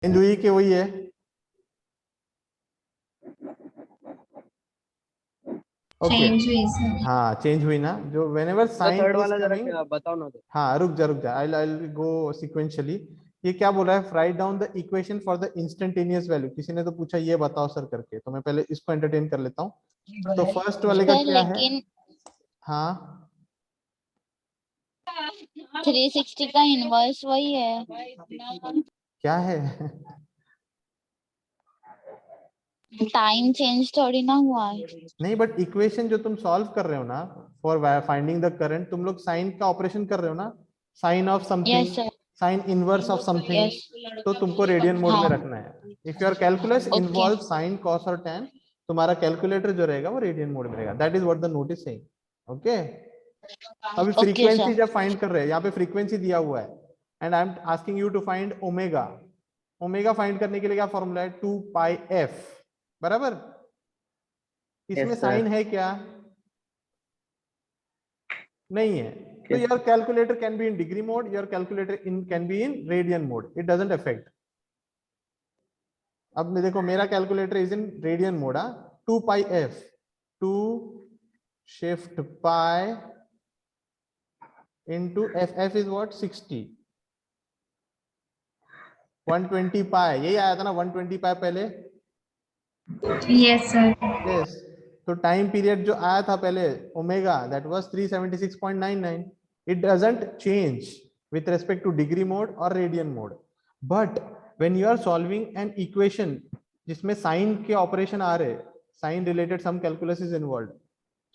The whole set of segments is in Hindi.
चेंज हुई कि वही है? ओके चेंज हुई सर। हाँ चेंज हुई ना, जो व्हेनेवर साइन थर्ड इज वाला जरा कमिंग। बताओ ना तो। हाँ रुक जा, आई गो सिक्वेंशियली। ये क्या बोला है, write down the equation for the instantaneous value. किसी ने तो पूछा ये बताओ सर करके, तो मैं पहले इसको एंटरटेन कर लेता हूँ। तो फर्स्ट वाले का सर क्या है? लेकिन हाँ 360 का इनवर्स वही है। क्या है? टाइम चेंज थोड़ी ना हुआ है। नहीं बट इक्वेशन जो तुम सॉल्व कर रहे हो ना, फॉर फाइंडिंग द करंट, तुम लोग साइन का ऑपरेशन कर रहे हो ना, sine of yes something, sir. Sine inverse of something, yes. तो तुमको रेडियन मोड में हाँ। रखना है। If your calculus okay. Involve sine cos और tan, तुम्हारा कैलकुलेटर जो रहेगा वो रेडियन मोड में रहेगा। That is what the note is saying. Okay अभी ओके फ्रीक्वेंसी सर। जब फाइंड कर रहे हैं, यहाँ पे फ्रीक्वेंसी दिया हुआ है and I am asking you to find omega. Omega find करने के लिए क्या फॉर्मूला है? 2 पाई एफ, बराबर। इसमें यस साइन सर। है क्या? नहीं है। तो your calculator can be in degree mode, your calculator in can be in radian mode, it doesn't affect. अब मैं देखो मेरा calculator is in radian mode. 2 pi F, 2 shift pi into F, F is what 60, 120 पाई, यही आया था ना 120 पाई पहले। Yes sir. यस तो टाइम पीरियड जो आया था पहले omega, that was 376.99। It doesn't change with respect to degree mode और radian mode. But when you are solving an equation जिसमें साइन के ऑपरेशन आ रहे, sine related some calculus is involve,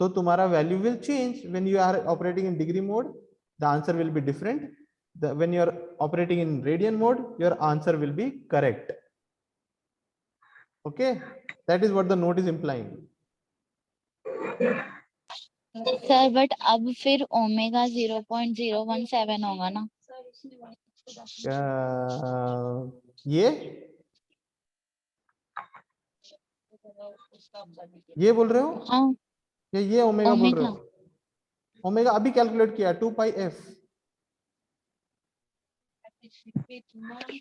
तो तुम्हारा value will change. When you are operating in degree mode the answer will be different, when you are operating in radian mode your answer will be correct. okay that is what the note is implying. Sir but अब फिर ओमेगा 0.017 होगा ना। ये बोल रहे हो हाँ या ये ओमेगा बोल रहे ओमेगा। हो? ओमेगा अभी कैलकुलेट किया 2 पाई एफ,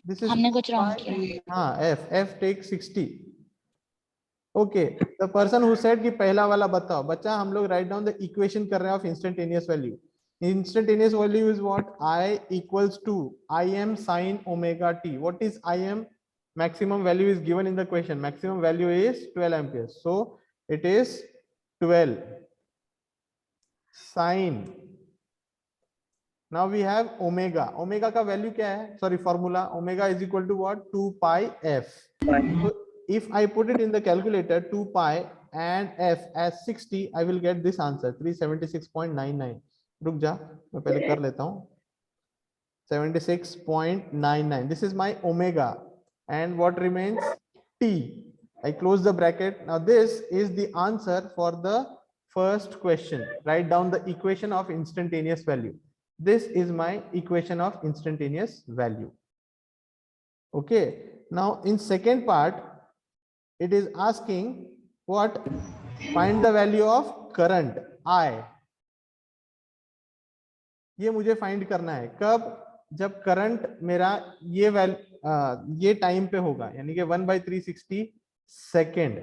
दिस इज हमने कुछ रॉन्ग किया। हाँ F, F tech 60। Okay the person who said कि पहला वाला बताओ। बच्चा हम लोग राइट डाउन द इक्वेशन कर रहे हैं of instantaneous value. Instantaneous value is what? I equals to I M sine omega T. What is I M? maximum value is given in the question. Maximum value is 12 amperes, so it is 12 sine. Now we have omega. Omega का वैल्यू क्या है? Sorry formula omega is equal to what? 2 pi F. So if I put it in the calculator 2 pi and f as 60, I will get this answer 376.99. रुक जा मैं पहले कर लेता हूँ। 76.99, this is my omega, and what remains? T. I close the bracket. Now this is the answer for the first question. Write down the equation of instantaneous value. This is my equation of instantaneous value. Okay, now in second part it is asking what? Find the value of current I. ये मुझे फाइंड करना है कब? जब करंट मेरा ये ये टाइम पे होगा, यानी कि 1/360 second.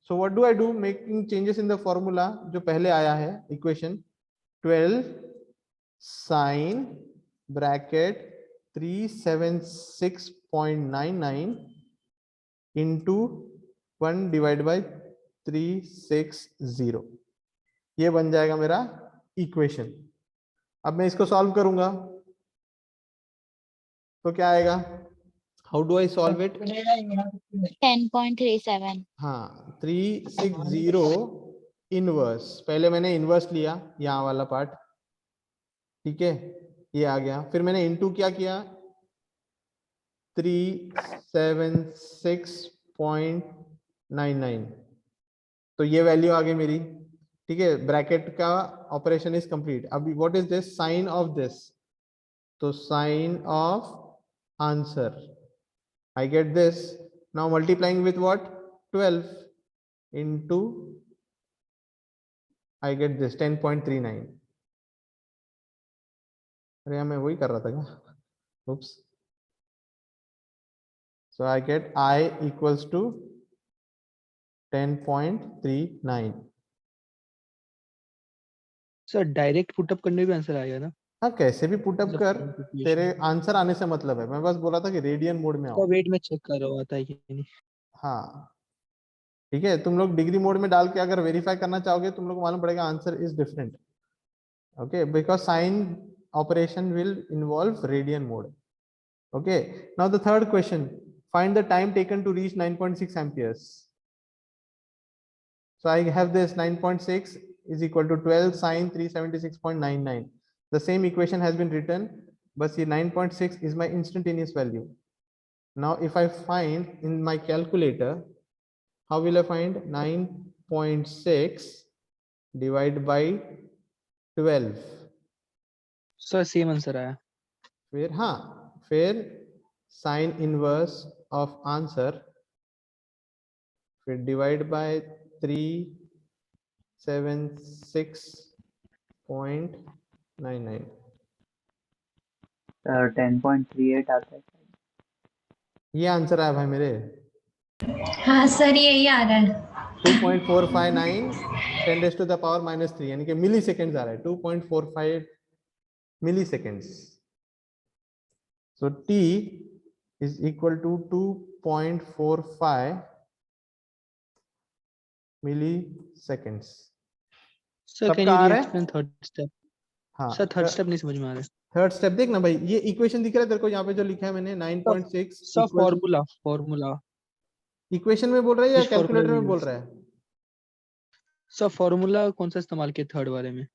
So what do I do? Making changes in the formula जो पहले आया है इक्वेशन। 12 साइन ब्रैकेट 376.99 इंटू 1/360, ये बन जाएगा मेरा इक्वेशन। अब मैं इसको सॉल्व करूंगा तो क्या आएगा? How do I solve it? 10.37। हाँ 360 इनवर्स, पहले मैंने इनवर्स लिया यहाँ वाला पार्ट, ठीक है ये आ गया। फिर मैंने इनटू क्या किया? 376.99, तो ये वैल्यू आ गई मेरी, ठीक है। ब्रैकेट का ऑपरेशन इज कंप्लीट। अभी what is this? Sign of this, तो sign of answer, I get this. Now multiplying with what? 12 into, I get this 10.39. अरे मैं वही कर रहा था क्या? Oops. So I get I equals to 10.39. Sir direct put up करने भी आंसर आएगा ना? हाँ, कैसे भी पुटअप मतलब कर, current situation। तेरे आंसर आने से मतलब है। मैं बस बोला था कि रेडियन मोड में आओ। वेट में चेक कर रहा हूँ आता है कि नहीं। हाँ ठीक है, तुम लोग डिग्री मोड में डाल के अगर वेरीफाई करना चाहोगे तुम लोग को मालूम पड़ेगा answer is different. Okay, because sine operation will involve radian mode. Okay, now the third question, find the time taken to reach 9.6 amperes. So I have this 9.6 is equal to 12 sine 376.99. The same equation has been written, but see 9.6 is my instantaneous value. Now if I find in my calculator, how will I find 9.6 divided by 12? Sir same answer आया। फिर हाँ, फिर साइन इनवर्स ऑफ आंसर, फिर डिवाइड बाय 376.99। 10.38 आता है। ये आंसर आया भाई मेरे। हाँ सर यही आ रहा है। 2.459 10 raised to the power -3 यानी कि मिली सेकेंड्स आ रहा है, 2.45 milliseconds. So t is equal to 2.45 milliseconds। Sir can सबका यू आ रहा है? Explain third step? हाँ, सर थर्ड स्टेप नहीं समझ में आ रहा है। थर्ड स्टेप देख ना भाई, ये इक्वेशन दिख रहा है तेरे को यहाँ पे जो लिखा है मैंने 9.6 सर फॉर्मूला इक्वेशन में बोल रहा है या which formula कैलकुलेटर में we बोल use? रहा है? सर फॉर्मूला कौन सा इस्तेमाल किया थर्ड वाले में?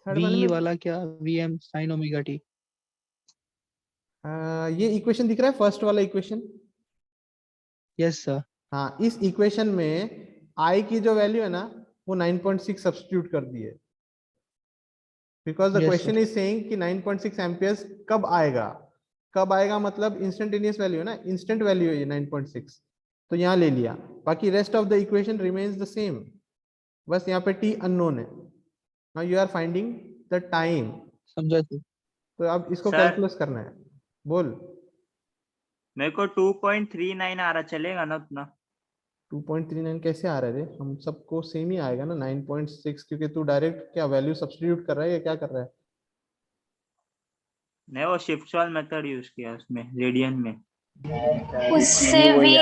थर्ड v वाले में वाला क्या vm sin ओमेगा t? ये इक्वेशन दिख रहा है, फर्स्ट वाला इक्वेशन। Yes sir. हाँ, इस इक्वेशन में I की जो वैल्यू है ना वो 9.6 सब्स्टिट्यूट कर दी है, because the Yes, question is saying कि 9.6 एम्पियर्स कब आएगा। कब आएगा मतलब इंस्टेंटेनियस वैल्यू है ना, इंस्टेंट वैल्यू है ये 9.6, तो यहाँ ले लिया। बाकी rest of the equation remains the same, बस यहाँ पे t अननोन है। Now you are finding the time, समझा सर। तो अब इसको सर। कैलकुलेट करना है। बोल। मेरे को 2.39 आ रहा, चलेगा ना उतना? 2.39 कैसे आ रहा है रे? हम सबको सेम ही आएगा ना 9.6, क्योंकि तू डायरेक्ट क्या वैल्यू सब्स्टिट्यूट कर रहा है या क्या कर रहा है? नहीं, वो शिफ्ट वाल मेथड यूज किया उसमें, रेडियन में। उससे भी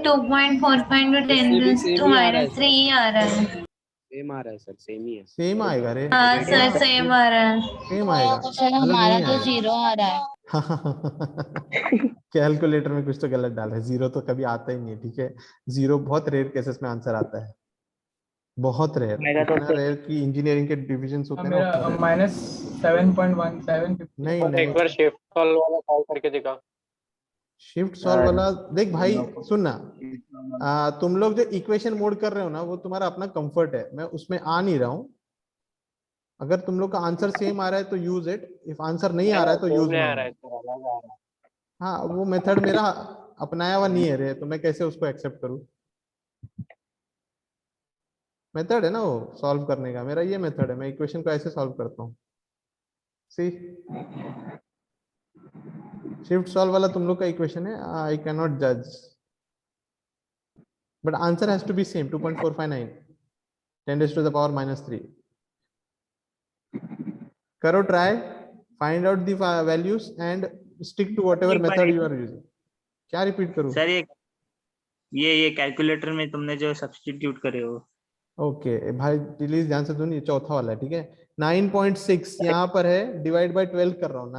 2.45 to 10⁻³ आ रहा है। सेम आ रहा है सर, सेम ही है। सेम आएगा रे। हाँ सर सेम आ रहा है। सेम आएगा, सर गलत हमारा नहीं तो आएगा। 0 आ रहा है। कैलकुलेटर में कुछ तो गलत डाला है, जीरो तो कभी आता ही नहीं है। ठीक है, जीरो बहुत रेयर केसेस में आंसर आता है, बहुत रेयर, मेरा तो इतना रेयर कि इंजीनियरिंग के डिविजन्स होते हैं ना। मेरा -7.17 नहीं नहीं, एक बार शिफ्ट सॉल्व वाला सॉल्व करके दिखा। शिफ्ट सॉल्व वाला देख भाई, सुनना, तुम लोग जो इक्वेशन मोड कर रहे हो ना वो तुम्हारा अपना कंफर्ट है, मैं उसमें आ नहीं रहा हूँ। अगर तुम लोग का आंसर सेम आ रहा है तो यूज इट, इफ आंसर नहीं आ रहा है तो यूज नहीं आ रहा नो। है सर, अलग आ रहा है। हाँ, वो मेथड मेरा अपनाया हुआ नहीं है रे, तो मैं कैसे उसको एक्सेप्ट करूँ? मेथड है ना वो सॉल्व करने का, मेरा ये मेथड है, मैं इक्वेशन को ऐसे सॉल्व करता हूँ। सी, शिफ्ट सॉल्व वाला तुम लोग का इक्वेशन है, आई कैन नॉट जज, but answer has to be same, 2.459 10⁻³ करो try, find out the values and stick to whatever एक बार मेथड यू आर यूजिंग। क्या रिपीट करूं? सर ये कैलकुलेटर में तुमने जो सब्स्टिट्यूट करे हो। ओके भाई प्लीज ध्यान से सुन, ये चौथा वाला है। ठीक है, 9.6 यहाँ पर है, डिवाइड बाय 12 कर रहा हूँ,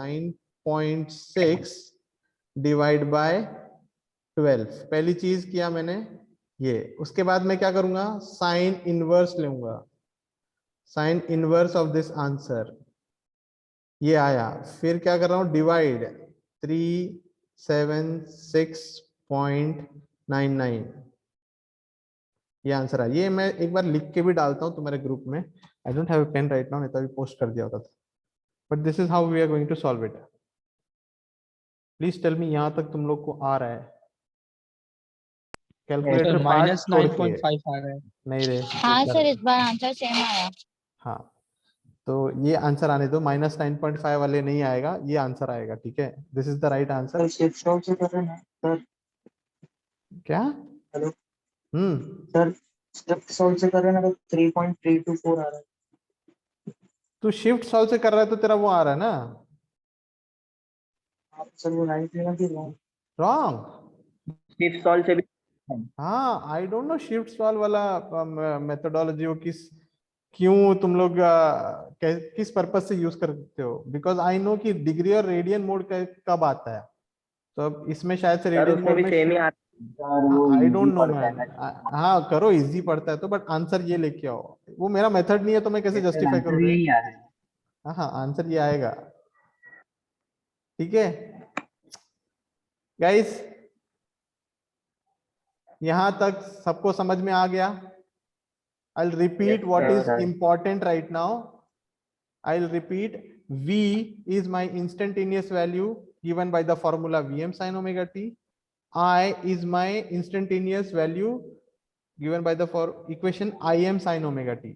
9.6 डिवाइड बाय 12। पहली चीज किया मैंने ये, उसके बाद मैं क्या करूंगा, साइन इनवर्स लूंगा, sign inverse of this answer, ये आया। फिर क्या कर रहा हूँ, डिवाइड 376.99, ये आंसर है। ये मैं एक बार लिख के भी डालता हूँ तुम्हारे ग्रुप में, I don't have a pen right now, नहीं तो अभी पोस्ट कर दिया होता था, but this is how we are going to solve it. Please tell me यहाँ तक तुम लोग को आ रहा है? कैलकुलेटर पार्ट छोड़ के। -9.5 आ रहा है। नहीं रे, हाँ सर इस बार आंसर सेम आया। हाँ, तो ये आंसर आने दो, -9.5 वाले नहीं आएगा, ये आंसर आएगा, ठीक है। This is the right answer. Shift solve से कर रहे हैं सर। क्या? हेलो सर, शिफ्ट सॉल्व से कर रहे हैं ना, तो 3.324 आ रहा है। तू शिफ्ट सॉल्व से कर रहा है तो तेरा वो आ रहा है ना आप सर वो राइट लेना कि रॉन्ग? रॉन्ग। शिफ्ट सॉल्व से भी हाँ, I don't know shift solve वाला मेथोडोलॉजी वो क्यों तुम लोग किस पर्पज से यूज करते हो, बिकॉज आई नो कि डिग्री और रेडियन मोड कब आता है, तो अब इसमें शायद से सर रेडियन उसमें मोड भी में same he I don't know man. हाँ करो, इजी पड़ता है तो, बट आंसर ये लेके आओ। वो मेरा मेथड नहीं है तो मैं कैसे जस्टिफाई करूँ? हाँ हाँ, आंसर ये आएगा, ठीक है गाइस। यहां तक सबको समझ में आ गया? I'll repeat what is important right now. I'll repeat. V is my instantaneous value given by the formula Vm sin omega t. I is my instantaneous value given by the equation Im sin omega t.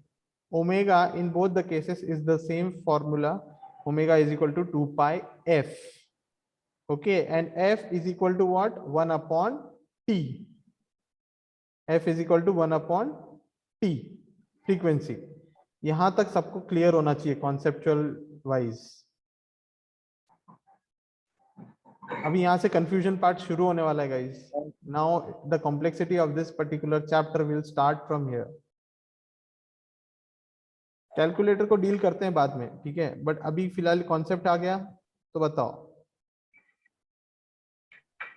Omega in both the cases is the same formula. Omega is equal to 2 pi f. Okay, and f is equal to what? 1 upon t. F is equal to 1 upon t. Frequency. यहां तक सबको क्लियर होना चाहिए कॉन्सेप्चुअल वाइज। अभी यहां से कंफ्यूजन पार्ट शुरू होने वाला है guys. Now the complexity of this particular chapter will start from here. Calculator को डील करते हैं बाद में, ठीक है, बट अभी फिलहाल कॉन्सेप्ट आ गया तो बताओ।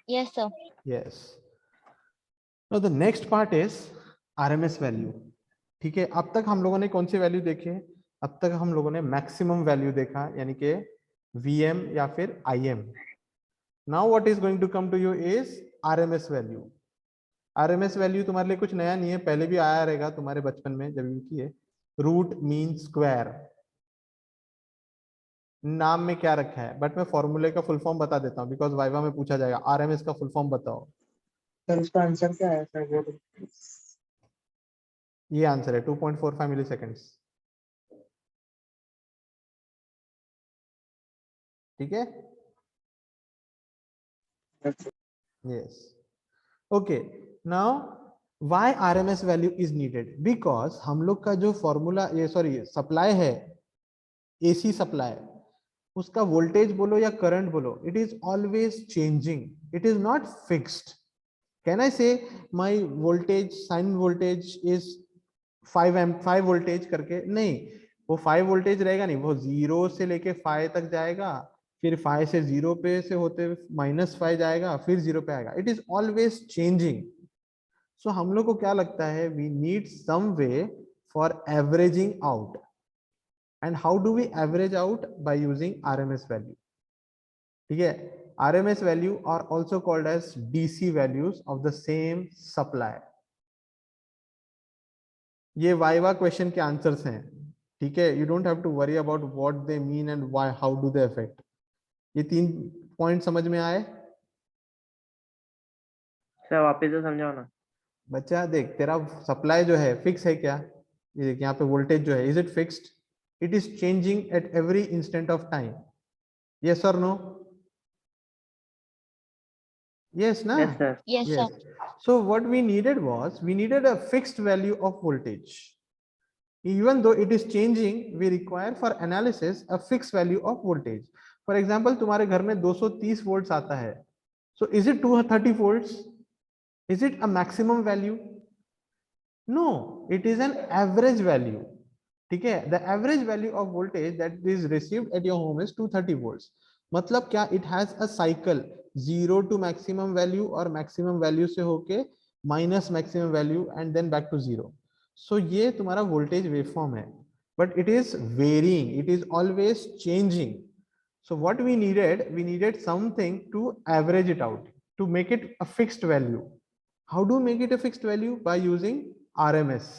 Yes sir. Yes, now the next part is RMS value. ठीक है, अब तक हम लोगों ने कौन सी वैल्यू देखे? अब तक हम लोगों ने मैक्सिमम वैल्यू देखा, यानी कि Vm या फिर Im। Now what is going to come to you is RMS value. RMS value तुम्हारे लिए कुछ नया नहीं है, पहले भी आया रहेगा तुम्हारे बचपन में जब भी किए। रूट मीन स्क्वायर, नाम में क्या रखा है, बट मैं फॉर्मूले का फुल फॉर्म बता देता हूँ बिकॉज वाइवा में पूछा जाएगा। आरएमएस का फुल फॉर्म बताओ। सर उसका आंसर क्या है सर? वो ये आंसर है 2.45 मिली सेकेंड्स। ठीक है, yes, okay. Now why RMS value is needed? Because हम लोग का जो फॉर्मूला, ये सॉरी सप्लाई है, एसी सप्लाई, उसका वोल्टेज बोलो या करंट बोलो, it is always changing, it is not fixed. Can I say my voltage, sine voltage is 5 voltage करके? नहीं, वो 5 वोल्टेज रहेगा नहीं, वो 0 से लेके 5 तक जाएगा, फिर 5 से 0 पे से होते -5 जाएगा, फिर 0 पे आएगा। It is always changing. So हम लोग को क्या लगता है, we need some way for averaging out. And how do we average out? By using RMS value. ठीक है, RMS value are also called as DC values of the same supply. ये वाइवा क्वेश्चन के आंसर्स हैं, ठीक है। You don't have to worry about what they mean and why, how do they affect. ये 3 पॉइंट समझ में आए? सर वापस से समझाओ ना। बच्चा देख, तेरा सप्लाई जो है फिक्स है क्या? ये देख यहाँ पे वोल्टेज जो है, is it fixed? It is changing at every instant of time, yes और no? Yes, na? Yes sir. Yes Yes. Sir. So what we needed was, we needed a fixed value of voltage. Even though it is changing, we require for analysis a fixed value of voltage. For example, तुम्हारे घर में 230 volts आता है. So is it 230 volts? Is it a maximum value? No, it is an average value. ठीक है, the average value of voltage that is received at your home is 230 volts. मतलब क्या? It has a cycle 0 to maximum value और maximum value से होके minus maximum value and then back to 0. So ये तुम्हारा voltage waveform है, but it is varying, it is always changing. So what we needed something to average it out, to make it a fixed value. How do we make it a fixed value? By using RMS,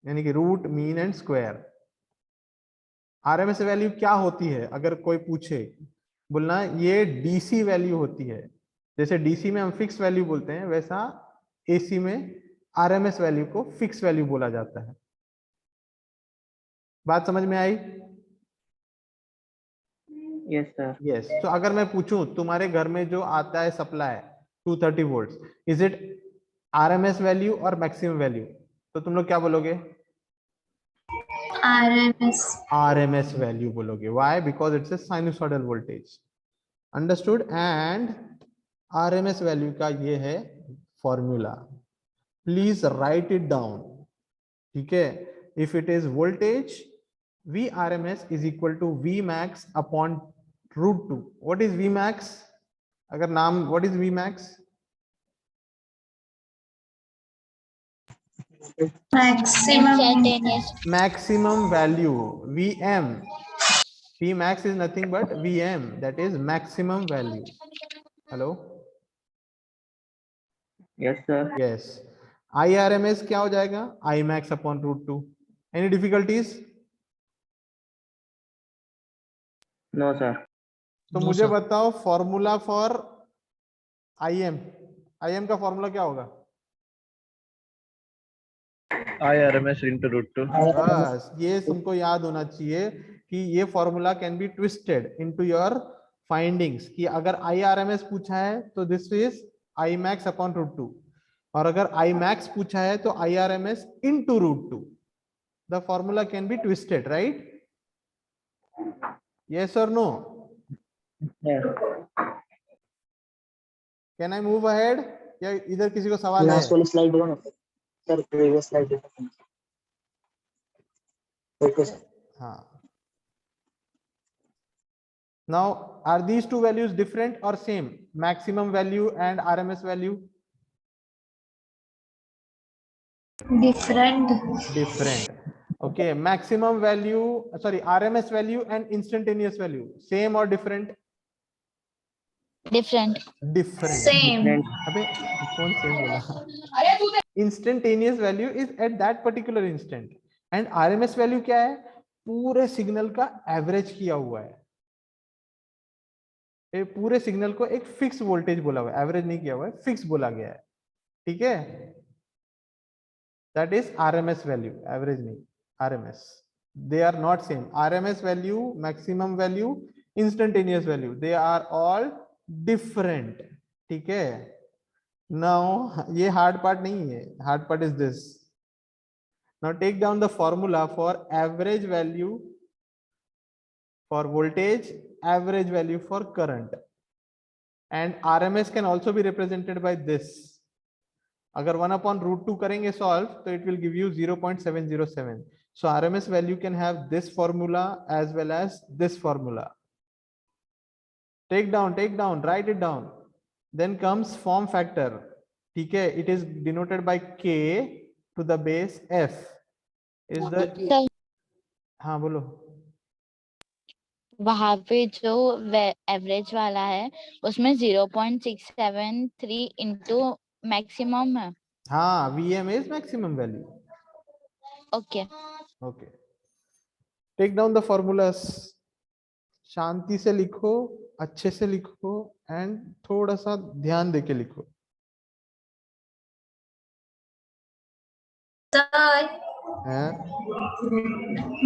यानी कि root mean and square. RMS value क्या होती है अगर कोई पूछे? बोलना ये डीसी वैल्यू होती है। जैसे डीसी में हम फिक्स वैल्यू बोलते हैं, वैसा एसी में आरएमएस वैल्यू को फिक्स वैल्यू बोला जाता है। बात समझ में आई? Yes sir. यस। तो अगर मैं पूछूं तुम्हारे घर में जो आता है supply 230 volt, is it RMS value और मैक्सिमम वैल्यू? तो तुम लोग क्या बोलोगे? RMS. RMS value बोलोगे. Why? Because it's a sinusoidal voltage. Understood? And RMS value का ये है formula. Please write it down. ठीक है? If it is voltage, VRMS is equal to Vmax upon root 2. What is Vmax? अगर नाम, what is Vmax? Maximum. Instantaneous. Maximum value. VM. Vmax is nothing but VM, that is maximum value. Hello? Yes sir. Yes. IRMS क्या हो जाएगा? Imax upon root 2. Any difficulties? No sir. तो No, मुझे sir. बताओ फॉर्मूला फॉर IM. IM का फॉर्मूला क्या होगा? IRMS into root 2. बस ये तुमको याद होना चाहिए कि ये formula can be twisted into your findings, कि अगर IRMS पूछा है तो this is Imax upon root 2, और अगर Imax पूछा है तो IRMS into root 2. The formula can be twisted, right? Yes or no? Can I move ahead? या इधर किसी को सवाल है? लास्ट वाली स्लाइड देखो ना सर, प्रीवियस स्लाइड देखो। फोकस। हाँ. Now, are these two values different or same? Maximum value and RMS value? Different. Different. Okay. Maximum value, sorry, RMS value and instantaneous value, same or different? Different. Different. Same. अबे कौन same बोला? Instantaneous value is at that particular instant, and RMS value क्या है? पूरे सिग्नल का एवरेज किया हुआ है. ये पूरे सिग्नल को एक फिक्स वोल्टेज बोला हुआ है, एवरेज नहीं किया हुआ है, फिक्स बोला गया है. ठीक है? That is RMS value, average नहीं, RMS. They are not same. RMS value, maximum value, instantaneous value, they are all different. ठीक है? Now ये hard part नहीं है. Hard part is this. Now take down the formula for average value for voltage, average value for current, and RMS can also be represented by this. अगर 1 upon root 2 करेंगे solve, तो it will give you 0.707. So RMS value can have this formula as well as this formula. Take down, write it down. Then comes form factor. ठीक है? It is denoted by K to the base F. Is the Sir, हाँ बोलो. वहां पे जो एवरेज वाला है उसमें 0.673 इंटू मैक्सिमम है. हाँ, VM is maximum value. Okay. Okay. Take down the formulas. शांति से लिखो, अच्छे से लिखो, एंड थोड़ा सा ध्यान देके लिखो. सर हैं?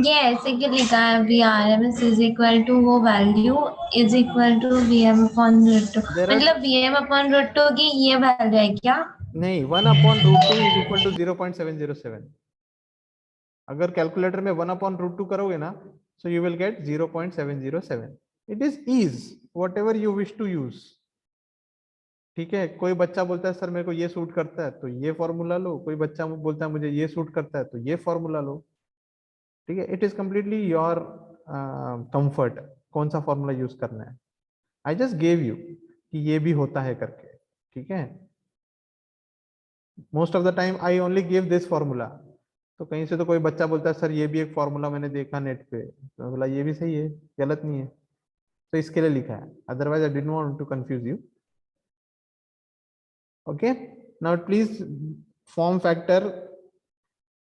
ये ऐसे क्यों लिखा है? VRMS इज इक्वल टू वो value is equal to VM upon root 2, There are- मतलब VM अपॉन रूट 2 की ये वैल्यू है क्या? नहीं, 1 upon root 2 is equal to 0.707. अगर कैलकुलेटर में 1 upon root 2 करोगे ना, so you will get 0.707. It is ease, whatever you wish to use. ठीक है? कोई बच्चा बोलता है सर मेरे को ये सूट करता है तो ये फॉर्मूला लो, कोई बच्चा बोलता है मुझे ये सूट करता है तो ये फॉर्मूला लो. ठीक है? It is completely your comfort कौन सा फॉर्मूला यूज करना है. आई जस्ट गेव यू कि ये भी होता है करके. ठीक है? Most of the time I only give this formula. तो कहीं से तो कोई बच्चा बोलता है सर ये भी एक फॉर्मूला मैंने देखा नेट पे, तो बोला ये भी सही है, गलत नहीं है, तो इसके लिए लिखा है. Otherwise I didn't want to confuse you. Okay, now please form factor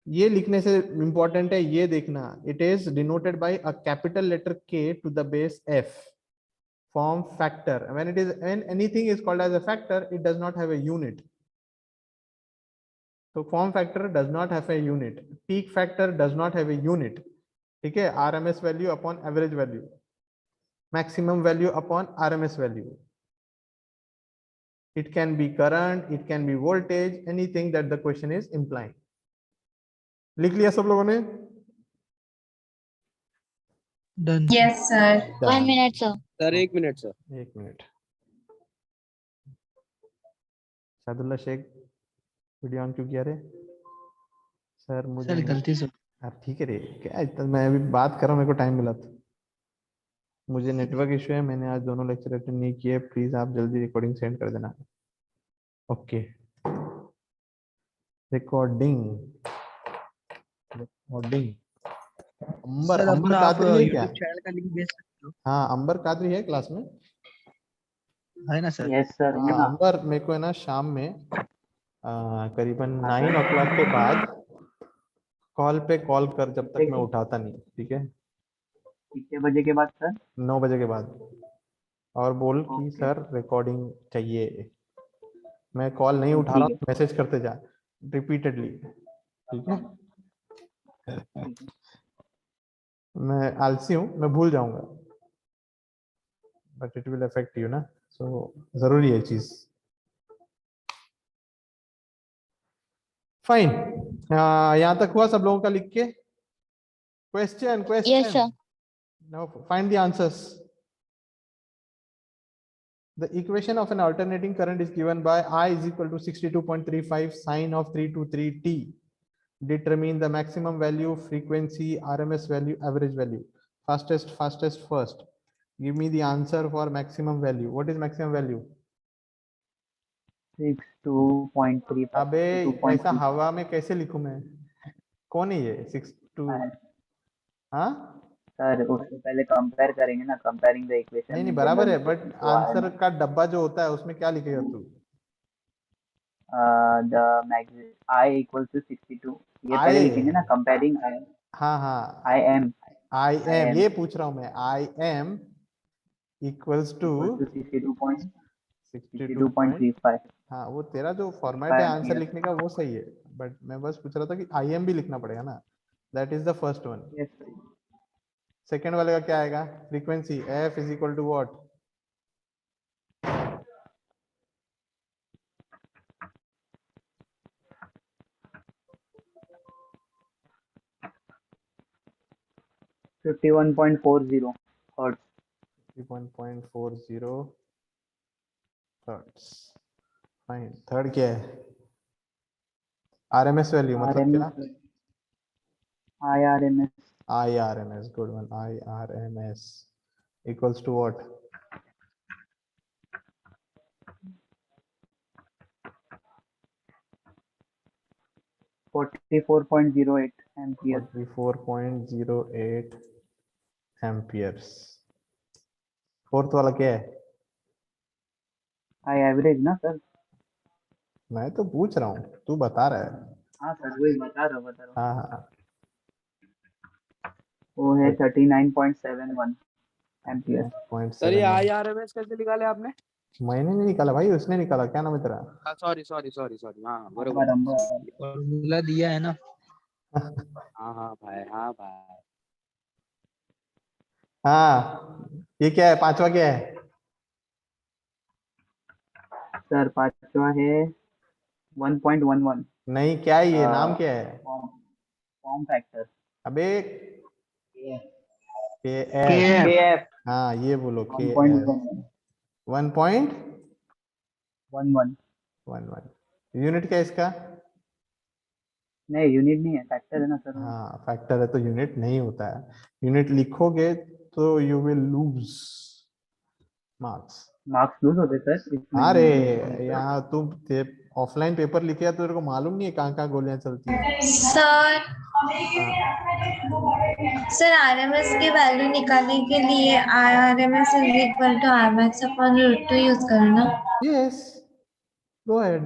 ये लिखने से इंपॉर्टेंट है, ये देखना. It is denoted by a capital letter K to the base F. Form factor. When anything is called as a factor, it does not have a unit. So form factor does not have a unit. Peak factor does not have a unit. ठीक है? RMS value upon average value. maximum value upon RMS value. It can be current, it can be voltage, anything that the question is implying. लिख लिया सब लोगों ने? Done. Yes, sir. 1 minute, sir. Sir एक मिनट सर. एक minute. Shadulla Shaikh video on क्यों किया रे? सर मुझे सर गलती से. आप ठीक है रे, क्या इतना मैं अभी बात कर रहा हूँ, मेरे को टाइम मिला था. मुझे नेटवर्क इशू है, मैंने आज दोनों लेक्चर अटेंड नहीं किए. प्लीज आप जल्दी रिकॉर्डिंग सेंड कर देना. Okay, recording. Ambar, sir Ambar अपना आप कादरी है क्या? YouTube चैनल का लिंक भेज सकते हो. हाँ, अंबर कादरी है क्लास में. है ना सर? Yes sir. हाँ, अंबर मेरे को है ना शाम में करीबन 9 o'clock के बाद कॉल पे कॉल कर, जब तक मैं उठाता नहीं. ठीक है, कितने बजे के बाद सर? 9 बजे के बाद. और बोल कि Okay. सर रिकॉर्डिंग चाहिए. मैं कॉल नहीं उठा रहा हूँ, मैसेज करते जा रिपीटेडली. ठीक है, मैं आलसी हूँ, मैं भूल जाऊंगा, but it will affect you ना. सो जरूरी है चीज. फाइन, यहाँ तक हुआ सब लोगों का लिख के? Question Yes, sir. Now find the answers. The equation of an alternating current is given by I is equal to 62.35 sine of 323t. Determine the maximum value, frequency, RMS value, average value. Fastest first. Give me the answer for maximum value. What is maximum value? 62.35. अबे ऐसा हवा में कैसे लिखूं मैं? कौन है ये 62? हाँ सर उससे पहले कंपेयर करेंगे ना, कंपेयरिंग द इक्वेशन. नहीं बराबर है, बट आंसर का डब्बा जो होता है उसमें क्या लिखेगा तू? The I equal to 62. ये पहले लिखेंगे ना, कंपेयरिंग. हाँ I am ये पूछ रहा हूँ मैं. I am equals to 62.35. हाँ, वो तेरा जो फॉर्मेट है आंसर लिखने का वो सही है, बट मैं बस पूछ रहा था कि आई एम भी लिखना पड़ेगा ना. That is the first one. Yes. Second वाले का क्या आएगा? Frequency F is equal to what? $51.40 hertz. 51.40 hertz. Fine. Third क्या है? आरएमएस वैल्यू मतलब क्या? IRMS. IRMS. Good one. IRMS equals to what? $44.08 amperes. 44.08 amperes. Fourth वाला क्या है? I average ना सर? मैं तो पूछ रहा हूँ, तू बता रहा है. हाँ सर वही बता रहा हूँ. हाँ, वो है 39.71 amperes. सर ये IRMS कैसे निकाले आपने? मैंने नहीं निकाला भाई, उसने निकाला. क्या नाम है तेरा? सॉरी. हाँ बरोबर. फॉर्मूला दिया है ना. हाँ भाई. हाँ, ये क्या है? पांचवा क्या है? सर पांचवा है 1.11. नहीं, क्या है ये? नाम क्या है? Form factor. अबे KF. KF. हाँ, ये बोलो. 1.11. 1.11. यूनिट क्या है इसका? नहीं यूनिट नहीं है, फैक्टर है ना सर. हाँ, फैक्टर है तो यूनिट नहीं होता है. यूनिट लिखोगे तो you will lose marks lose होते सर. अरे यहाँ तुम ऑफलाइन पेपर लिखे तो तेरे को मालूम नहीं है कहाँ गोलियां चलती है. सर आरएमएस की वैल्यू निकालने के लिए RMS is equal to R max upon √2 use करना. Yes, go ahead.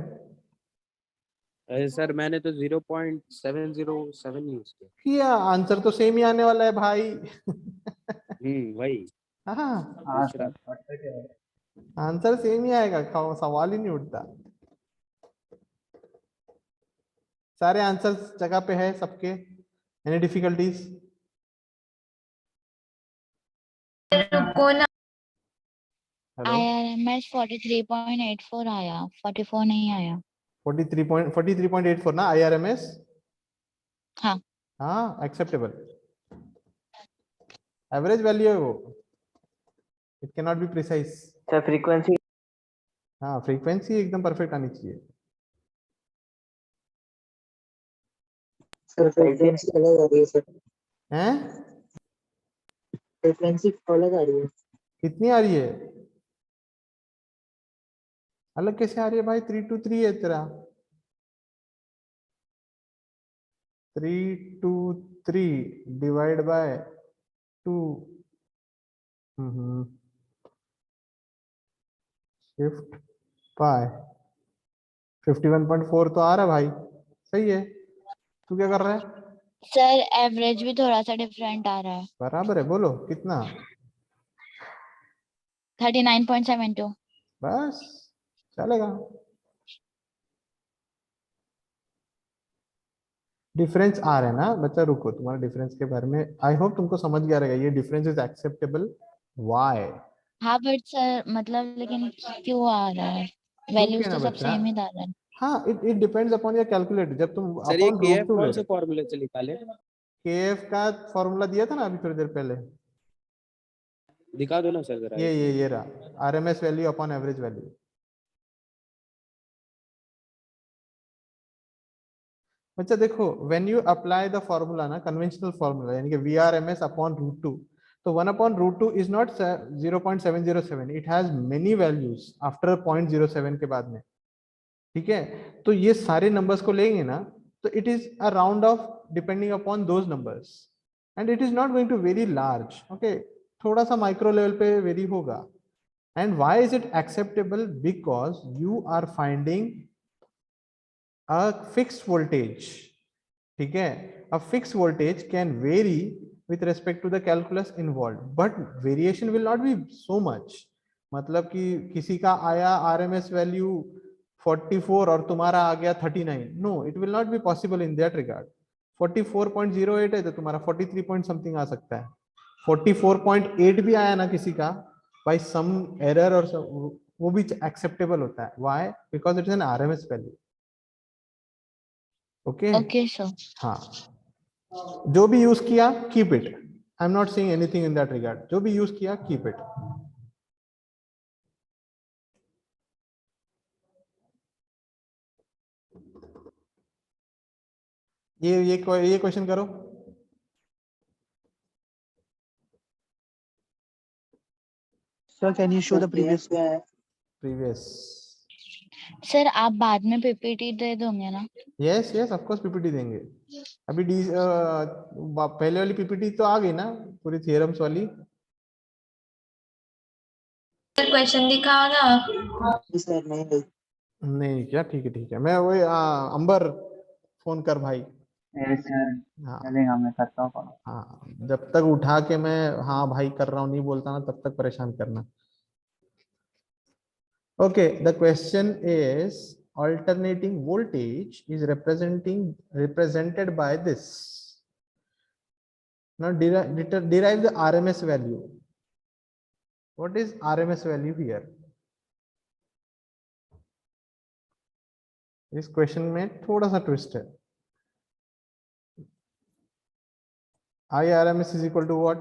अरे सर मैंने तो 0.707 यूज किया. आंसर तो सेम ही आने वाला है भाई. वही. हाँ, सर. आंसर सेम ही आएगा, सवाल ही नहीं उठता. सारे आंसर्स जगह पे है सबके. Any difficulties? रुको ना. हेलो IRMS 43.84 आया, 44 नहीं आया। 43.84 ना IRMS? हाँ। हाँ, एक्सेप्टेबल एवरेज वैल्यू है वो, it can not be precise. Sir frequency हाँ, फ्रीक्वेंसी एकदम परफेक्ट आनी चाहिए। सर फ्रीक्वेंसी अलग आ रही है सर, हैं? फ्रीक्वेंसी अलग आ रही है। कितनी आ रही है? अलग कैसे आ रही है भाई? 323 है तेरा। 323 डिवाइड बाय 2 शिफ्ट पाई 51.4 तो आ रहा है भाई, सही है। तू क्या कर रहा है? सर एवरेज भी थोड़ा सा डिफरेंट आ रहा है, बराबर है, बोलो कितना? 39.72। बस चलेगा। डिफरेंस आ रहा है ना बच्चा, रुको, तुम्हारा डिफरेंस के बारे में आई होप तुमको समझ गया रहेगा, ये डिफरेंस इज एक्सेप्टेबल। व्हाई? हाँ बट सर मतलब लेकिन क्यों आ रहा है? क्यों वैल्यूज क्या ना तो सब बच्चा? सेम ही डाल रहे हैं। हाँ, it depends upon your calculator. जब तुम सर ये अपॉन रूट KF 2 ले कौन से रहे, फॉर्मूले से निकाले? केएफ का फॉर्मूला दिया था ना अभी थोड़ी देर पहले, दिखा दो ना सर जरा। ये रहा, RMS value upon average value. बच्चा देखो, when you apply the formula ना, कन्वेंशनल फॉर्मूला यानी कि VRMS अपॉन रूट 2, तो 1 upon root 2 is not 0.707, it has many values after 0.07 के बाद में, ठीक है? तो ये सारे नंबर्स को लेंगे ना, तो it is a round off depending upon those numbers, and it is not going to vary large, okay? थोड़ा सा माइक्रो लेवल पे वेरी होगा। And why is it acceptable? Because you are finding a fixed voltage, ठीक है? a fixed voltage can vary with respect to the calculus involved, but variation will not be so much। मतलब कि किसी का आया RMS वैल्यू 44 और तुम्हारा आ गया 39, no, it will not be possible in that regard. 44.08 है तो तुम्हारा 43 पॉइंट समथिंग आ सकता है, 44.8 भी आया ना किसी का बाय सम एरर और वो भी एक्सेप्टेबल होता है। Why? Because it is an RMS value. Okay? Okay sir. हाँ, जो भी यूज किया keep it, I am not saying anything in that regard, जो भी यूज किया कीप इट। ये क्वेश्चन करो। Sir can you show the previous? Previous? Sir आप बाद में पीपीटी दे दोगे ना? Yes yes, of course PPT देंगे। अभी पहले वाली पीपीटी तो आ गई ना, पूरी थियरम्स वाली। क्वेश्चन दिखाओ ना। सर नहीं नहीं क्या? ठीक है, मैं वही अंबर फोन कर भाई। सर हाँ चलेगा, मैं करता हूँ follow। हाँ, जब तक उठा के मैं हाँ भाई कर रहा हूँ नहीं बोलता ना, तब तक परेशान करना। Okay, the question is alternating voltage is represented by this. Now derive the RMS value. What is RMS value here? इस क्वेश्चन में थोड़ा सा ट्विस्ट है। IRMS is equal to what?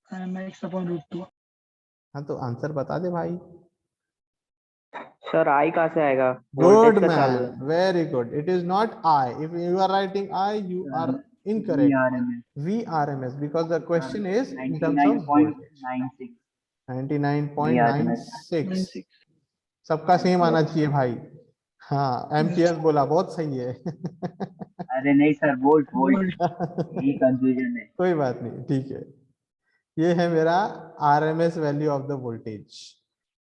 RMS upon root 2। हाँ तो आंसर बता दे भाई। सर आई कहाँ से आएगा? Good वोल्टेज का चालू man, very good. It is not I. If you are writing I, you are है। incorrect. VRMS VRMS, because the question is in terms of voltage. 99.96 99.96 सबका सेम आना चाहिए भाई। हाँ, एम्पियर्स बोला, बहुत सही है। अरे नहीं सर, वोल्ट वोल्ट, यही कंफ्यूजन है। कोई बात नहीं, ठीक है। ये है मेरा RMS value of the voltage,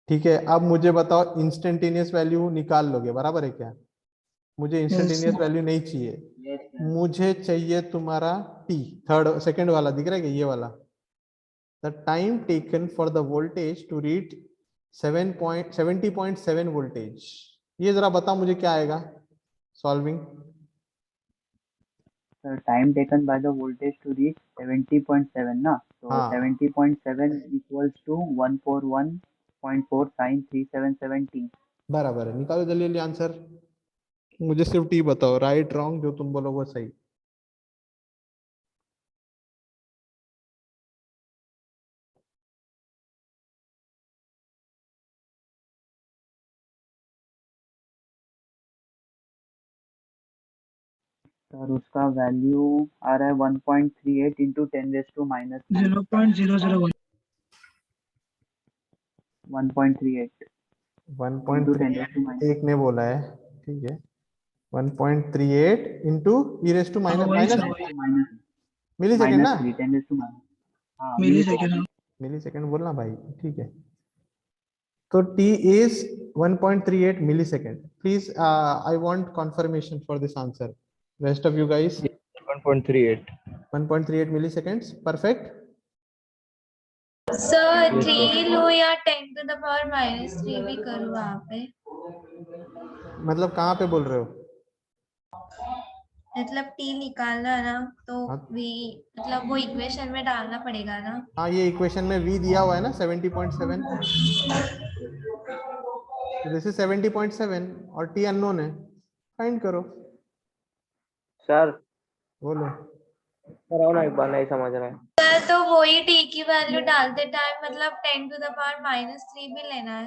ठीक है? अब मुझे बताओ, इंस्टेंटेनियस वैल्यू निकाल लोगे, बराबर है क्या? मुझे इंस्टेंटेनियस वैल्यू नहीं चाहिए, Yes, sir. मुझे चाहिए तुम्हारा टी, थर्ड सेकंड वाला दिख रहा है क्या? ये वाला, the time taken for the voltage to reach 70.7 voltage. ये जरा बता मुझे क्या आएगा solving. Sir, time taken by the voltage to reach 70.7 ना? So हाँ 70.7 equals to 141.4 sin 377 t. बराबर है, निकालो जल्दी जल्दी आंसर। मुझे सिर्फ टी बताओ, राइट रॉन्ग जो तुम बोलो वो सही। और उसका वैल्यू आ रहा है 1.38 into 10 raised to minus 9. 0.001 1.38 into 10 raised to minus. 1.38 एक ने बोला है, ठीक है। 1.38 into E raise to minus वही माइनस सर, वही। minus मिली सेकेंड ना, 3 10 raised to minus. हाँ मिली सेकेंड। मिली सेकेंड बोलना भाई, ठीक है। तो t is 1.38 millisecond. Please, I want confirmation for this answer. Rest of you guys, 1.38. 1.38 milliseconds. Perfect. Sir Yes, 3 लो या 10 to the power -3 भी करूँ वहाँ पे, मतलब कहाँ पे बोल रहे हो? मतलब t निकालना है ना, तो हाँ। v मतलब वो इक्वेशन में डालना पड़ेगा ना। हाँ, ये इक्वेशन में v दिया हुआ है ना 70.7, तो दिस इज 70.7 और t अननोन है, फाइंड करो। सर बोलो। कराओ ना एक बार, नहीं समझ रहा है। सर तो वही t की वैल्यू डालते टाइम मतलब 10 to the power -3 भी लेना है।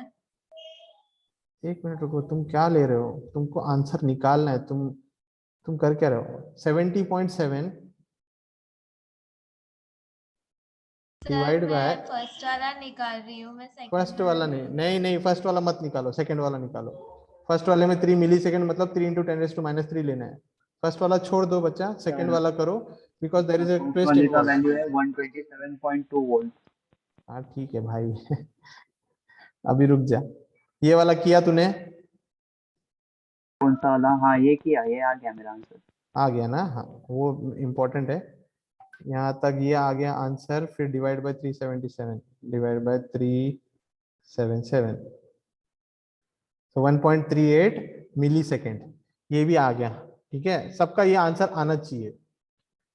एक मिनट रुको, तुम क्या ले रहे हो? तुमको आंसर निकालना है, तुम कर क्या रहे हो? 70.7 सर डिवाइड मैं बाय, फर्स्ट वाला निकाल रही हूँ, मैं सेकंड फर्स्ट वाला नहीं, नहीं नहीं, फर्स्ट वाला मत निकालो, सेकंड वाला निकालो। फर्स्ट वाले में 3 मिली सेकेंड मतलब 3 इंटू 10 रेज़ टू -3 लेना है। फर्स्ट वाला छोड़ दो बच्चा, सेकंड वाला करो, because there is a first twist वाले का इन्वॉल्व। वैल्यू है 127.2 वोल्ट। हाँ ठीक है भाई अभी रुक जा, ये वाला किया तूने? कौन सा वाला? हाँ ये किया, ये आ गया मेरा आंसर। आ गया ना, हाँ वो इम्पोर्टेंट है। यहाँ तक ये आ गया आंसर, फिर डिवाइड बाय 377, डिवाइड बाय 377, तो 1.38 मिली सेकेंड, ये भी आ गया। ठीक है, सबका ये आंसर आना चाहिए।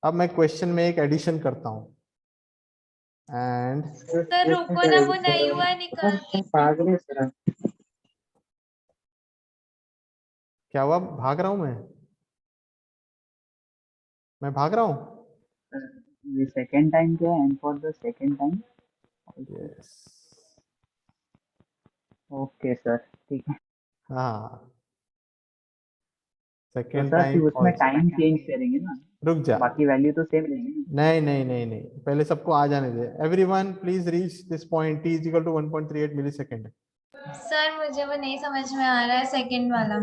अब मैं क्वेश्चन में एक एडिशन करता हूँ, एंड सर रुको ना, वो नहीं हुआ निकालती। क्या हुआ? भाग रहा हूँ मैं भाग रहा हूँ। ये सेकंड टाइम क्या है? And for the second time. Yes, okay sir, ठीक है। हाँ तो सेकेंड सर फिर टाइम। उसमें टाइम चेंज करेंगे ना, रुक जा, बाकी वैल्यू तो सेम रहेंगे ना? नहीं नहीं नहीं नहीं, पहले सबको आ जाने दे। Everyone please reach this point, t is equal to 1.38 millisecond. Sir मुझे वो नहीं समझ में आ रहा है सेकंड वाला।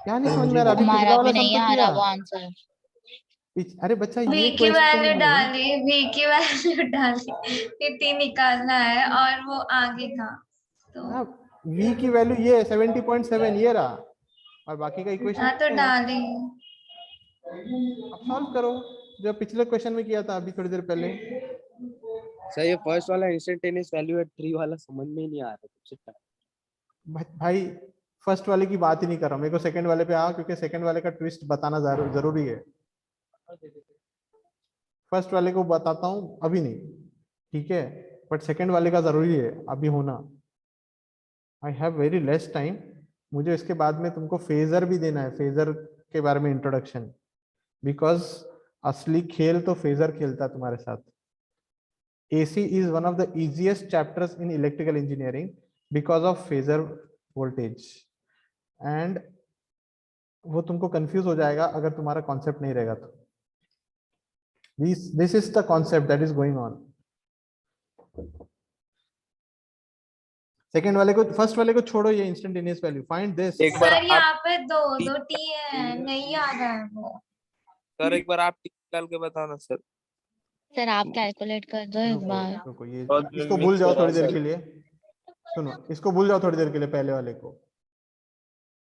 क्या नहीं समझ में आ रहा? अभी पिछला हमारा वाला भी सम नहीं तो आ किया। रहा वो आंसर। अरे बच्चा v ये की क्वेश्चन वैल्यू में डाली, v की वैल्यू डाली, फिर t निकालना है और वो आगे था तो। हाँ, v की वैल्यू ये 70.7 ये रहा, और बाकी का इक्वेशन हाँ तो है। डाली। अब सॉल्व करो, जो पिछले क्वेश्चन में किया था अभी थोड़ी देर पहले। सर ये फर्स्ट वाला इंस्टेंटेनियस वैल्यू है, 3 वाला समझ में ही नहीं आ रहा कुछ। भाई फर्स्ट वाले की बात ही नहीं कर रहा, मेरे को सेकंड वाले पे आ, क्योंकि सेकंड वाले का ट्विस्ट बताना जरूरी है। फर्स्ट वाले को बताता हूँ अभी नहीं, ठीक है, बट सेकंड वाले का जरूरी है अभी होना। I have very less time, मुझे इसके बाद में तुमको फेजर भी देना है, फेजर के बारे में इंट्रोडक्शन, बिकॉज असली खेल तो फेजर खेलता है तुम्हारे साथ। AC is one of the easiest chapters in electrical engineering because of phasor voltage, and वो तुमको कंफ्यूज हो जाएगा अगर तुम्हारा कॉन्सेप्ट नहीं रहेगा तो। this is the concept that is going on. Second वाले को, फर्स्ट वाले को छोड़ो, ये इंस्टेंटेनियस वैल्यू फाइंड दिस। एक बार सर यहाँ आप पे दो t है, नहीं आ रहा है वो। सर एक बार आप निकाल के बताओ ना सर। सर आप कैलकुलेट कर दो एक बार। रुको, ये बहुत इसको भूल मिक्स जाओ हो रहा थोड़ी है देर सर। के लिए, सुनो इसको भूल जाओ थोड़ी देर के लिए, पहले वाले को।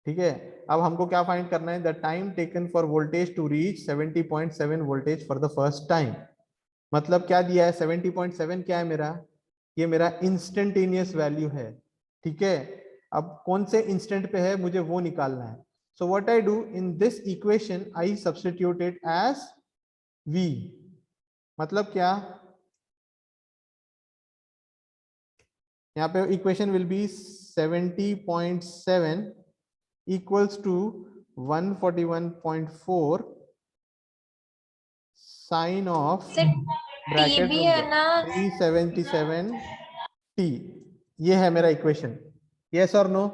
ठीक है, अब हमको क्या फाइंड करना है? The time taken for voltage to reach 70.7 voltage for the first time. मतलब क्या दिया है? 70.7 क्या है मेरा? ये मेरा इंस्टेंटेनियस वैल्यू है। ठीक है, अब कौन से इंस्टेंट पे है मुझे वो निकालना है। So what I do in this equation, I substitute it as v। मतलब क्या? यहाँ पे equation will be 70.7 equals to 141.4 sin of sir bracket टीवी है ना 377 t। ये है मेरा इक्वेशन। यस और no?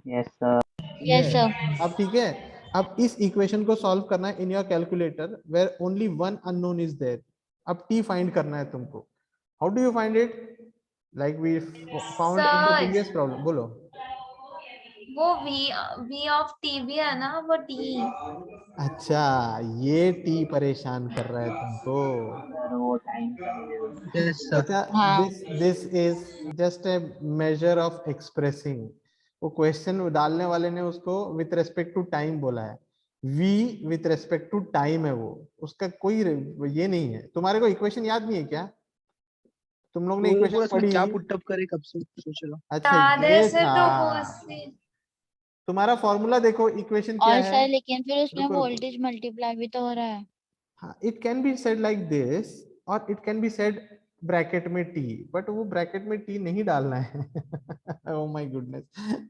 Yes, sir. Yes, sir. अब ठीक है, अब इस इक्वेशन को सॉल्व करना है in your calculator where only one unknown is there. अब t फाइंड करना है तुमको। How do you find it? Like we found in the previous problem. बोलो। वो v ऑफ टीवी है ना, वो टी। अच्छा, ये t परेशान कर रहा है तुमको। Sir, वो time समझे। Yes, sir. अच्छा, हाँ। this is just a measure of expressing। वो क्वेश्चन डालने वाले ने उसको विथ रेस्पेक्ट टू टाइम बोला है। v with respect to time है वो, उसका कोई ये नहीं है। तुम्हारे को इक्वेशन याद नहीं है क्या? तुम लोग ने वो इक्वेशन पूरा इसमें पढ़ी? क्या पुटअप करे कब से सोच रहा हूँ। अच्छा, याद है ये सर, तो वो था उससे तुम्हारा फॉर्मूला। देखो इक्वेशन क्या और है। सर लेकिन फिर उसमें रुको, रुको। वोल्टेज मल्टीप्लाई भी तो हो रहा है। हाँ, it can be said like this और it can be said bracket में t, बट वो ब्रैकेट में t नहीं डालना है। Oh my goodness,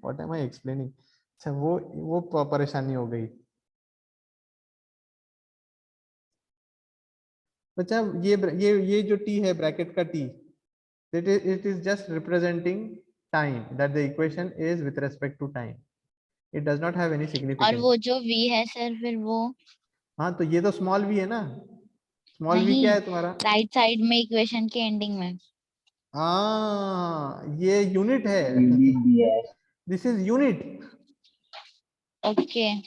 what am I explaining. अच्छा, वो परेशानी हो गई। बच्चा, ये जो t है ब्रैकेट का t, it is just representing time, that the equation is with respect to time. It does not have any और significance. वो जो v है सर फिर वो हाँ, तो ये तो स्मॉल v है ना। स्मॉल v क्या नहीं, है तुम्हारा? राइट साइड में इक्वेशन के एंडिंग में। ये यूनिट है। Unit दिया है। This is unit. Okay.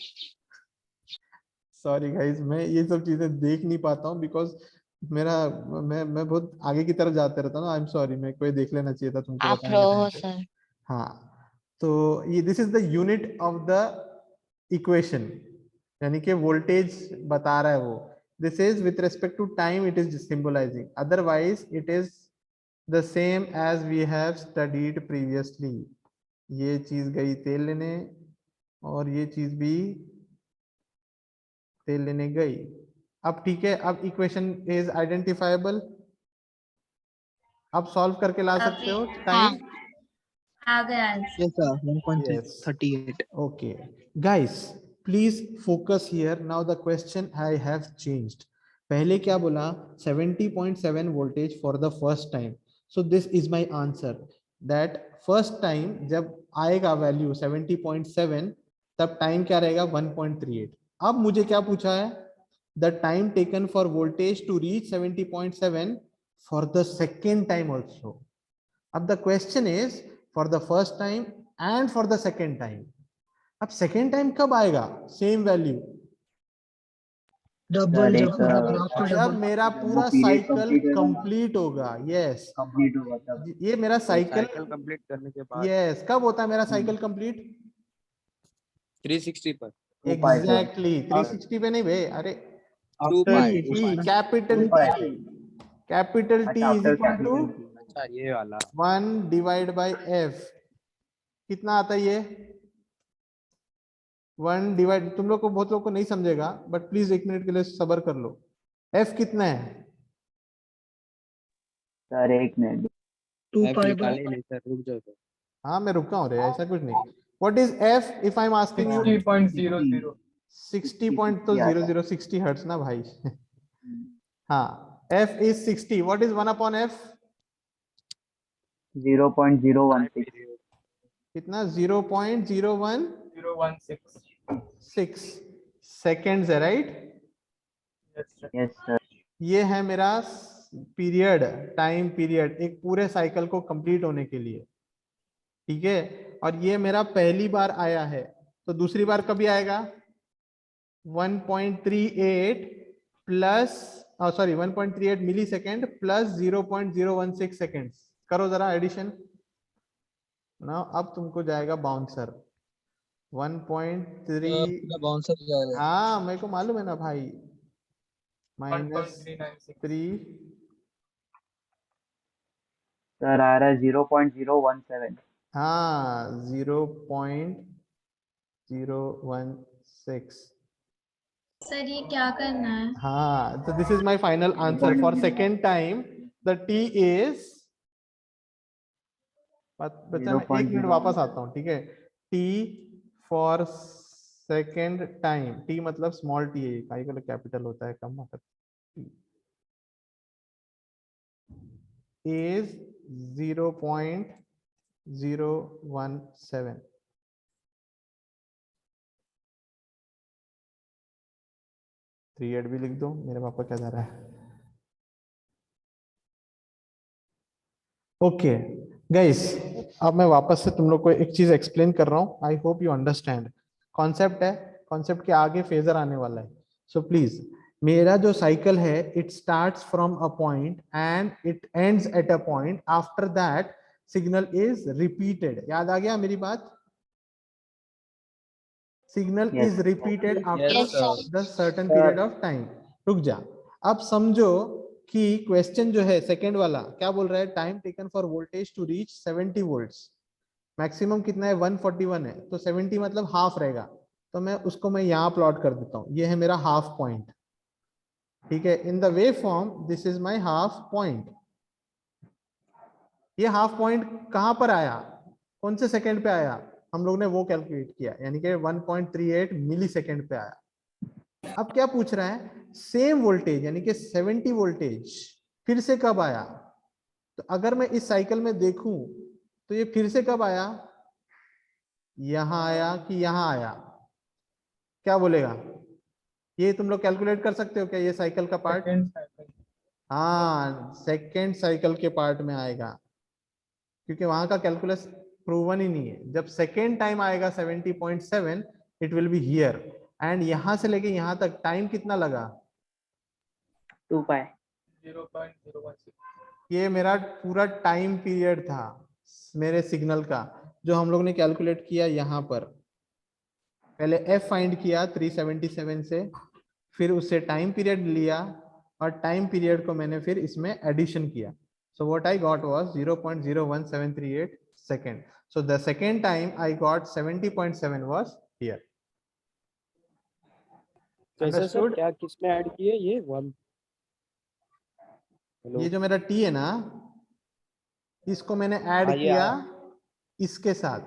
Sorry guys, मैं ये सब चीजें देख नहीं पाता हूँ बिकॉज मेरा मैं बहुत आगे की तरफ जाते रहता हूँ ना। आई एम सॉरी, मैं कोई देख लेना चाहिए था तुमको आप बताने प्रो के टाइम हो पे। सर। हाँ, तो ये this is the unit of the equation, यानी कि वोल्टेज बता रहा है वो। This is with respect to time, it is symbolising, otherwise it is the same as we have studied previously. ये चीज गई तेल लेने और ये चीज भी तेल लेने गई। अब ठीक है, अब इक्वेशन इज आइडेंटिफाइबल। अब सॉल्व करके ला सकते हो हाँ। टाइम। आ गया answer. Yes, sir. Yes. 1.38. Okay, guys, please focus here. Now the question I have changed. पहले क्या बोला? 70.7 voltage for the first time. So this is my answer. That first time जब आएगा वैल्यू 70.7, तब टाइम क्या रहेगा? 1.38। अब मुझे क्या पूछा है? The time taken for voltage to reach 70.7 for the second time also. अब the question is for the first time and for the second time. अब सेकेंड टाइम कब आएगा सेम वैल्यू? डबल Sir, जब एक पूरा ग्राफ का जब डबल। मेरा जब पूरा वो period साइकिल complete होगा ना, कंप्लीट होगा। यस, complete होगा तब। ये मेरा साइकिल साइकिल कंप्लीट करने के बाद यस, कब होता है मेरा साइकिल कंप्लीट? 360 पर 2 pi एग्जैक्टली 360 पे नहीं भाई, अरे 2 after pi capital 2 pi T, capital T अच्छा, is after equal to capital T। अच्छा ये वाला 1 डिवाइड बाय एफ। कितना आता है ये? 1 डिवाइड, तुम लोग को बहुत लोग को नहीं समझेगा, बट प्लीज 1 मिनट के लिए सब्र कर लो। एफ कितना है? सर एक मिनट। 2 एफ पाई निकाले नहीं सर, रुक जाओ तो। हाँ, मैं रुका हूँ रे, ऐसा कुछ नहीं। What is F if I am asking you? 60.00 60 point तो 00 60 हर्ट्ज ना भाई। हाँ, f is 60. What is 1 upon f? 0.016। कितना? 0.016 016 सेकेंड्स है, राइट? Yes sir. ये है मेरा पीरियड, टाइम पीरियड एक पूरे साइकिल को कंप्लीट होने के लिए। ठीक है, और ये मेरा पहली बार आया है, तो दूसरी बार कभी आएगा? 1.38 प्लस सॉरी 1.38 मिली सेकेंड प्लस 0.016 सेकेंड्स। करो जरा एडिशन ना। अब तुमको जाएगा बाउंसर 1.3। बाउंसर जाएगा। हाँ, मेरे को मालूम है ना भाई। -3 सर आ रहा है 0.017। हाँ, 0.016। सर ये क्या करना है? हाँ, so this is my final answer for second time. The t is बच्चा मैं 1 मिनट वापस आता हूँ, ठीक है। T for second time, T मतलब स्मॉल टी है, काई का कैपिटल होता है कम मतलब इज 0.017। थ्री एड भी लिख दो, मेरे पापा क्या जा रहा है। ओके गाइस, अब मैं वापस से तुम लोग को एक चीज एक्सप्लेन कर रहा हूं। I hope you understand. Concept है, कॉन्सेप्ट के आगे फेजर आने वाला है। सो प्लीज, मेरा जो साइकिल है it starts from a point and it ends at a point, after that signal is repeated. याद आ गया मेरी बात? Signal Yes. Is repeated Yes, after sir. The certain period of time. रुक जा, अब समझो कि क्वेश्चन जो है सेकंड वाला क्या बोल रहा है, time taken for voltage to reach 70 volts, maximum कितना है 141 है, तो 70 मतलब हाफ रहेगा। तो मैं उसको मैं यहाँ प्लॉट कर देता हूँ, ये है मेरा हाफ पॉइंट, ठीक है। In the way form this is my half point. ये हाफ पॉइंट कहां पर आया, कौन से सेकंड पे आया, हम लोग ने वो कैलकुलेट किया, यानी कि 1.38 मिली सेकेंड पे आया। अब क्या पूछ रहा है, सेम वोल्टेज यानी कि 70 वोल्टेज फिर से कब आया। तो अगर मैं इस साइकिल में देखूं तो ये फिर से कब आया, यहां आया कि यहां आया, क्या बोलेगा? ये तुम लोग कैलकुलेट कर सकते हो क्या, ये साइकिल का पार्ट? Second cycle. हाँ, सेकेंड साइकिल के पार्ट में आएगा, क्योंकि वहां का कैलकुलस प्रूवन ही नहीं है। जब सेकेंड टाइम आएगा 70.7, it will be here, and यहां से लेके यहां तक टाइम कितना लगा? 2 pi. 0.016। ये मेरा पूरा टाइम पीरियड था मेरे सिग्नल का, जो हम लोग ने कैलकुलेट किया यहाँ पर। पहले एफ फाइंड किया 377 से, फिर उससे टाइम पीरियड लिया, और टाइम पीरियड को मैंने फिर इसमें एडिशन किया। सो what I got was 0.01738 second. So the second time I got 70.7 was here. कैसे सर, अंडरस्टूड? क्या किसमें ऐड किए ये 1? हेलो, ये जो मेरा टी है ना, इसको मैंने ऐड हाँ, ये किया आया। इसके साथ,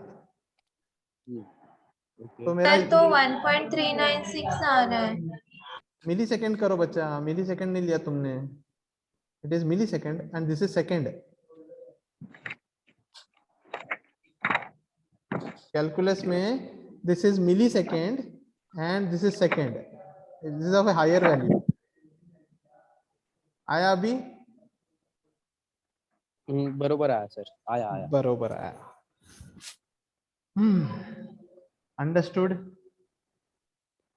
ओके। तो मेरा सर तो 1.396 आ रहा है। मिली सेकेंड करो बच्चा, मिली सेकेंड नहीं लिया तुमने, it is millisecond and this is second. Calculus में this is millisecond and this is second, this is of a higher value. आया अभी? बरोबर आया सर, आया आया। बरोबर आया। अंडरस्टूड?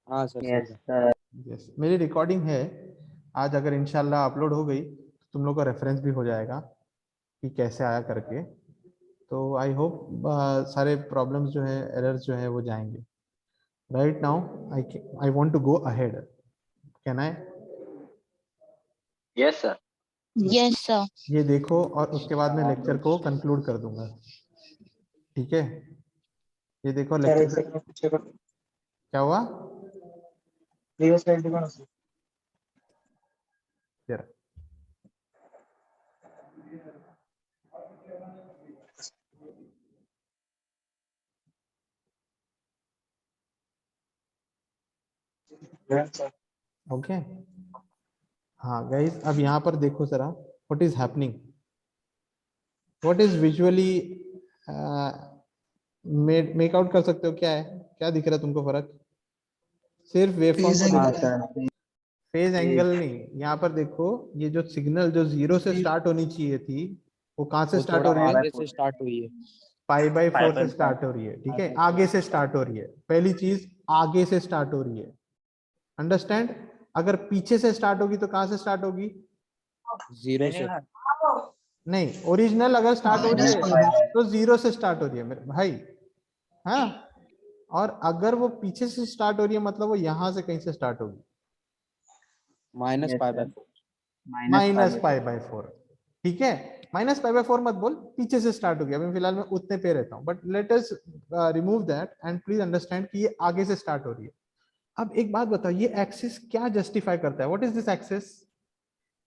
हाँ सर, Yes, समझा। sir. यस, मेरी रिकॉर्डिंग है, आज अगर इंशाल्लाह अपलोड हो गई तो तुम लोग का रेफरेंस भी हो जाएगा कि कैसे आया करके। तो आई होप सारे प्रॉब्लम्स जो है, एरर्स जो है वो जाएंगे। Right now I want to go ahead, can I? Yes, sir. Yes, sir. ये देखो, और उसके बाद मैं लेक्चर को कंक्लूड कर दूंगा, ठीक है। ये देखो Sir, एक लेक्चर second पीछे कर. क्या हुआ। Previous slide दिखाना sir. जरा Yes, sir. ओके। हाँ गाइस, अब यहाँ पर देखो जरा, what is happening, what is visually make out कर सकते हो, क्या है, क्या दिख रहा है तुमको फर्क? सिर्फ वेवफॉर्म को हाँ देखो, sir. फेज एंगल नहीं। यहाँ पर देखो, ये जो सिग्नल जो 0 से स्टार्ट होनी चाहिए थी, वो कहाँ से वो स्टार्ट थोड़ा हो रही है? आगे से स्टार्ट हुई है। पाई/4 से स्टार्ट हो रही है, ठीक है, आगे से स्टार्ट हो रही है। पहली चीज, आगे से स्टार्ट हो रही है, अंडरस्टैंड? अगर पीछे से स्टार्ट होगी तो कहां से स्टार्ट होगी? 0 से। नहीं, ओरिजिनल अगर स्टार्ट हो रही है तो 0 से स्टार्ट हो रही है मेरे भाई, हाँ। और अगर वो पीछे से स्टार्ट हो रही है मतलब वो यहां से कहीं से स्टार्ट होगी, माइनस Yes, पाई sir. बाय 4। माइनस पाई/4, ठीक है। माइनस पाई/4 मत बोल, पीछे से स्टार्ट हो गया। अभी फिलहाल मैं उतने पे रहता हूँ, but let us remove that and please understand कि ये आगे से स्टार्ट हो रही है। अब एक बात बताओ, ये एक्सिस क्या जस्टिफाई करता है? What is this axis?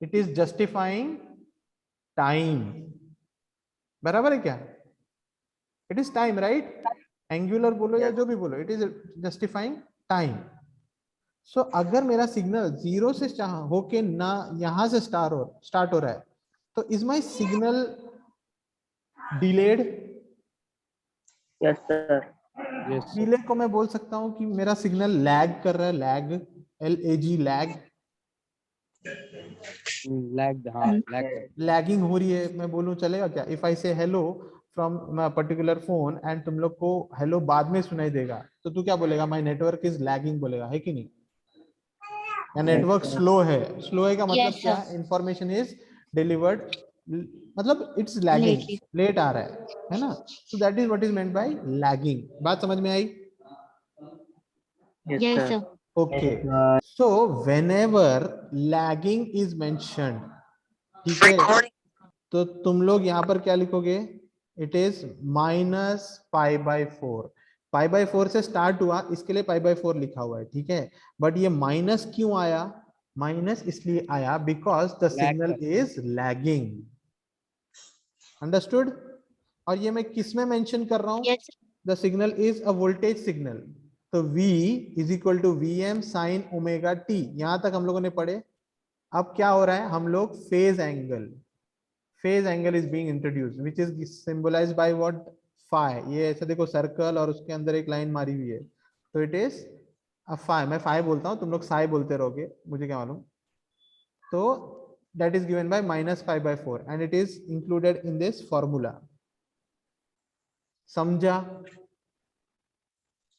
It is justifying time, बराबर है क्या? It is time, right? Angular बोलो या जो भी बोलो, इट इज जस्टिफाइंग टाइम. सो अगर मेरा सिग्नल 0 से होके ना यहां से स्टार्ट हो रहा है, तो is my signal delayed? Yes sir. Yes, sir. Delay को मैं बोल सकता हूं कि मेरा सिग्नल लैग कर रहा है, लैग, LAG, लैग, Lag, हाँ, lag कर. लैगिंग हो रही है, मैं बोलूं चलेगा क्या? इफ आई से hello from particular phone and तुम लोग को हेलो बाद में सुनाई देगा, तो तू क्या बोलेगा? माय नेटवर्क इज लैगिंग बोलेगा, है कि नहीं? या नेटवर्क स्लो है? स्लो है का मतलब Yes, क्या sir. है? इंफॉर्मेशन इज डिलीवर्ड, मतलब इट्स लैगिंग, Lately. लेट आ रहा है ना? So that is what is meant by lagging. बात समझ में आई? Yes, sir. Okay. So whenever lagging is mentioned, ठीक है, तो तुम लोग यहाँ पर क्या लिखोगे? It is -π/4. π/4 से स्टार्ट हुआ, इसके लिए π/4 लिखा हुआ है, ठीक है. बट ये माइनस क्यों आया? माइनस इसलिए आया because the signal is lagging. Understood? और ये मैं किस में मेंशन कर रहा हूँ? Yes, sir. The signal is a voltage signal. तो V is equal to VM sine omega t. यहां तक हम लोगों ने पढ़े. अब क्या हो रहा है? हम लोग phase angle is being introduced which is symbolised by what? Phi. ये ऐसा देखो सर्कल और उसके अंदर एक लाइन मारी हुई है, तो इट इज अ फाई. मैं फाई बोलता हूं, तुम लोग साई बोलते रहोगे, मुझे क्या मालूम. तो that is given by -π/4 and it is included in this formula. समझा?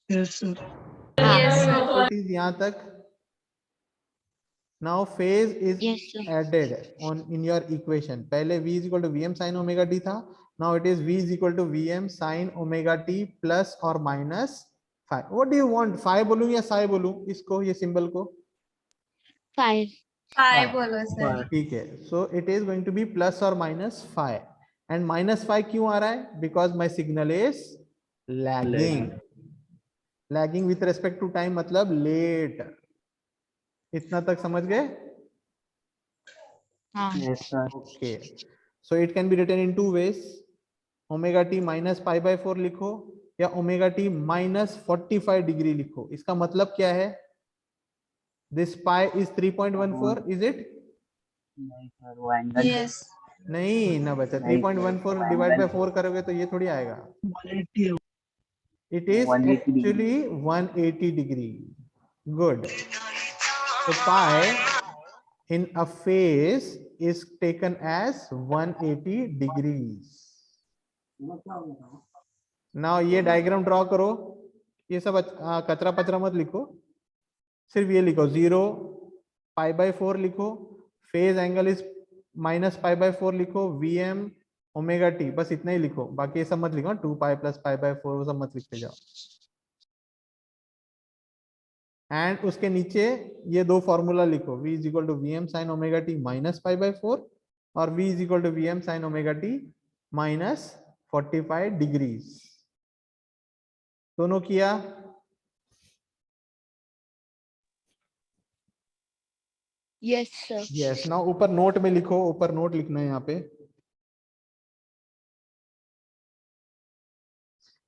Yes sir. Yes, sir. It is यहाँ तक. Now phase is Yes, sir. added on in your equation. पहले V is equal to VM sin omega t था. Now it is V is equal to VM sin omega t plus or minus phi. What do you want? Phi बोलूं या psi बोलूं इसको, ये सिंबल को? 5. Hi, bolo sir. ठीक है. So it is going to be plus or minus phi. And minus phi क्यों आ रहा है? Because my signal is lagging. Lagging with respect to time मतलब late. इतना तक समझ गए? हाँ. Yes, sir. Okay. So it can be written in two ways. Omega t minus π/4 लिखो या omega t minus 45 डिग्री लिखो. इसका मतलब क्या है? This pi is 3.14, is it? नहीं सर, वो एंगल Yes. नहीं ना बच्चा, नहीं, 3.14 sir, डिवाइड बाय angle 4 करोगे तो ये थोड़ी आएगा. 180. It is 180 degree. actually 180 degree. Good. So pi in a phase is taken as 180 degrees. Now ये डायग्राम ड्रॉ करो. ये सब कचरा पचरा मत लिखो, सिर्फ ये लिखो 0 π/4 लिखो, फेज एंगल इज -π/4 लिखो, VM ओमेगा t, बस इतना ही लिखो. बाकी ये सब मत लिखो, 2π + π/4 वो सब मत लिखते जाओ. एंड उसके नीचे ये दो फॉर्मूला लिखो. V is equal to VM sin omega t -π/4 और V is equal to VM sin omega t -45 degrees. दोनों किया? Yes, sir. यस. नाउ ऊपर नोट में लिखो, ऊपर नोट लिखना है यहाँ पे.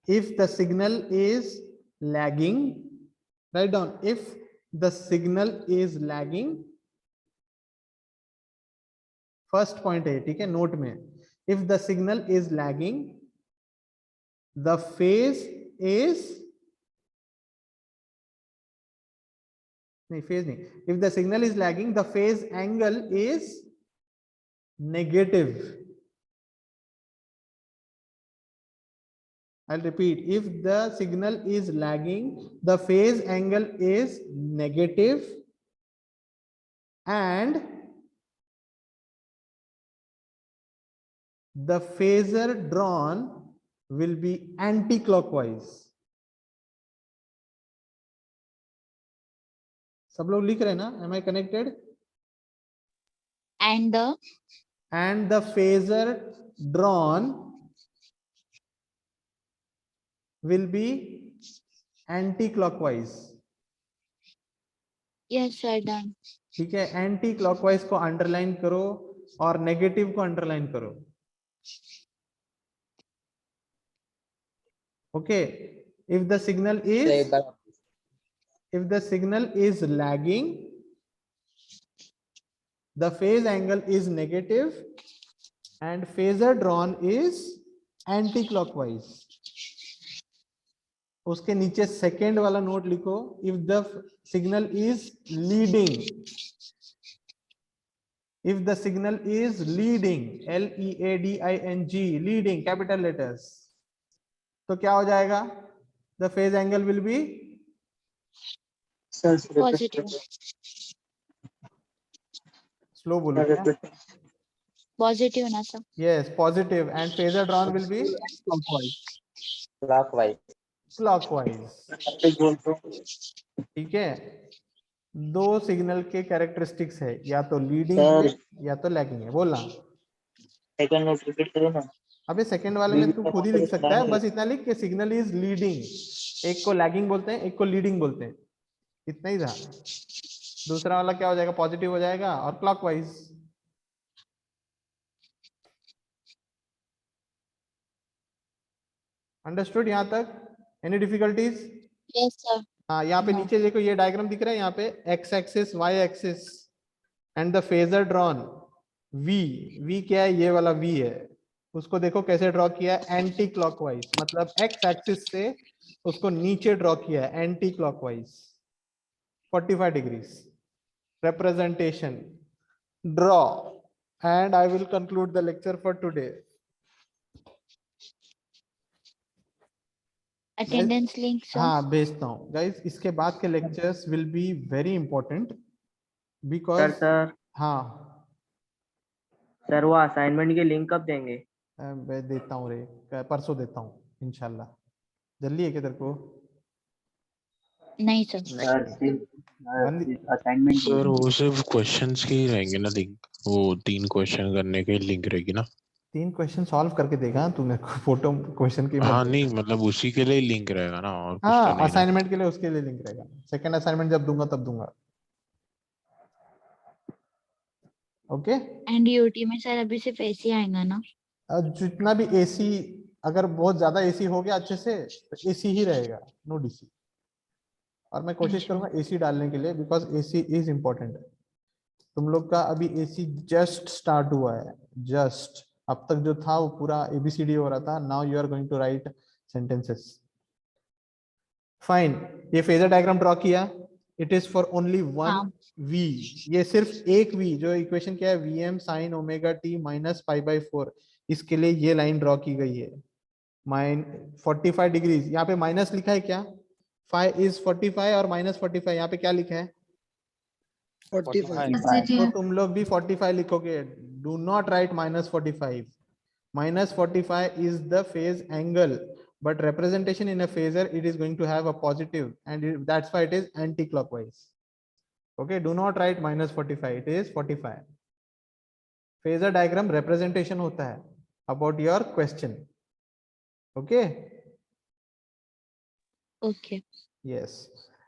If the signal is lagging, write down, if the signal is lagging, first point है, ठीक है, नोट में. If the signal is lagging, the phase is नहीं, phase नहीं. If the signal is lagging, the phase angle is negative. I'll repeat. If the signal is lagging, the phase angle is negative and the phasor drawn will be anti-clockwise. सब लोग लिख रहे हैं ना? Am I connected? And And the phasor drawn will be anti-clockwise. yes, sir, done. ठीक है. एंटी क्लॉकवाइज को अंडरलाइन करो और नेगेटिव को अंडरलाइन करो. Okay, if the signal sir एक is bar lagging, the phase angle is negative and phasor drawn is anti-clockwise. उसके नीचे सेकेंड वाला नोट लिखो, if the signal is leading, if the signal is leading, L-E-A-D-I-N-G, leading, capital letters, तो क्या हो जाएगा? The phase angle will be sir positive slow बोलो क्या? पॉजिटिव ना sir Yes, positive, and phasor drawn will be clockwise clockwise. ठीक है, दो सिग्नल के कैरेक्टरिस्टिक्स है, या तो लीडिंग Sir. है या तो लैगिंग है. बोलना. सेकंड नोट रिपीट करो ना. अबे सेकंड वाले में तू खुद ही लिख सकता है, बस इतना लिख के सिग्नल इज लीडिंग. एक को लैगिंग बोलते हैं, एक को लीडिंग बोलते हैं, इतना ही था. दूसरा वाला क्या हो जाएगा? पॉजिटिव हो जाएगा और क्लॉकवाइज. अंडरस्टूड यहाँ तक? Any difficulties? यस सर हाँ, यहाँ पे No. नीचे देखो, ये डायग्राम दिख रहा है यहाँ पे, X axis, Y axis and the phasor drawn V. V क्या है? ये वाला वी है. उसको देखो कैसे ड्रॉ किया है, एंटी क्लॉकवाइज. मतलब एक्स एक्सिस से उसको नीचे ड्रॉ किया है, anti clockwise 45 degrees. representation, draw, and I will conclude the lecture for today. Attendance link sir हाँ, भेजता हूँ गाइस. इसके बाद के lectures will be very important because sir हाँ सर वो असाइनमेंट की लिंक कब देंगे? मैं देता हूँ रे, परसों देता हूँ इंशाल्लाह. जल्दी है क्या तेरे को? नहीं सर असाइनमेंट सर वो सिर्फ क्वेश्चंस की रहेंगे ना लिंक, वो 3 क्वेश्चन करने के लिंक रहेगी ना? 3 क्वेश्चन सॉल्व करके देगा तू मेरे को, फोटो क्वेश्चन की मत हाँ दे. नहीं मतलब उसी के लिए लिंक रहेगा ना, और कुछ तो हाँ, नहीं ना? असाइनमेंट के लिए उसके लिए लिंक रहेगा. सेकंड असाइनमेंट जब दूंगा तब दूंगा. ओके. एंड यूटी में सर अभी सिर्फ एसी आएगा ना? जितना भी एसी, अगर बहुत ज्यादा एसी हो गया अच्छे से तो एसी ही रहेगा, नो डीसी. और मैं कोशिश करूंगा एसी डालने के लिए, बिकॉज एसी इज इम्पोर्टेंट. तुम लोग का अभी एसी जस्ट स्टार्ट हुआ है, जस्ट. अब तक जो था वो पूरा एबीसीडी हो रहा था. Now you are going to write sentences. Fine. ये फेजर डायग्राम ड्रॉ किया. It is for only one हाँ. v. ये सिर्फ एक v, जो इक्वेशन क्या है, vm sin omega t minus π/4, इसके लिए ये लाइन ड्रॉ की गई है. 45 डिग्रीज. यहाँ पे माइनस लिखा है क्या? फाइ इज 45 और माइनस 45 यहाँ पे क्या लिखा है? 45 तो तुम लोग भी 45 लिखोगे. Do not right minus 45. Minus 45 is the phase angle, but representation in a phasor, it is going to have a positive, and that's why it is anti-clockwise. Okay, do not write minus 45, it is 45. Phasor diagram representation hota hai about your question. Okay. Okay. Yes.